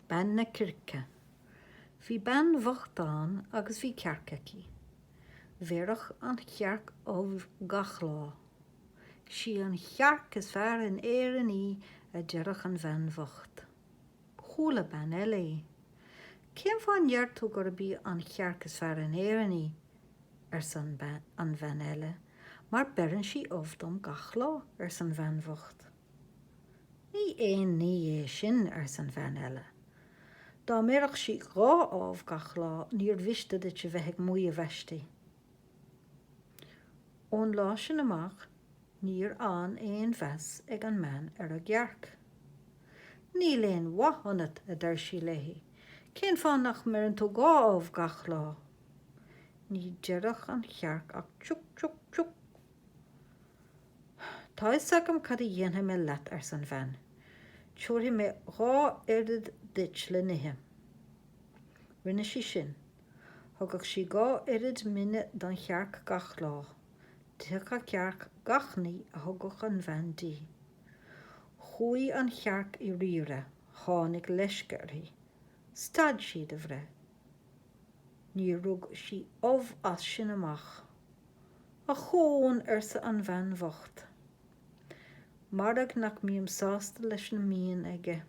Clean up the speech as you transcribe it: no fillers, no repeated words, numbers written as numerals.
Ben na circe. Bhí ben bhachtán agus bhí cearcaí. Bhearach an chearc ó gach lá. Si an chearc is fear in éan í a dearach an bhean bhacht. Chúla ben eile. Céim fáin dheartú gur bí an chearc is fear in éan í san an bhean eile, mar beran si ofdom gach lá san bhean bhacht. Ní éon ní é sin san bhean eile. Dá méireach si gá ábh gach lá níor bhiste dit se bheith muo a bheistí. Ón lá sin amach, níor an éon bheas ag an mean ar a ghearc. Ní léon wathonat a dar si léhi. Cén fáin nach mar an tú gá ábh gach lá. Ní dearach an chearc ach tsúk, tsúk, tsúk. Tá is agam cad a dhéanamh me leat ar san bhean. Teoirtí mé gá irid dit le nithe. Rinne si sin. Thugach si gá irid mine don chearc gach lá. Tucha cearc gachnaí a thugach an bhean dí. Chúi an chearc I riire, tháinig leisgeirí. Stad siad a bhre. Ní rug si as sin amach. A chón sa an bhean bhacht. Marag nach míam sásta leis na míon aige.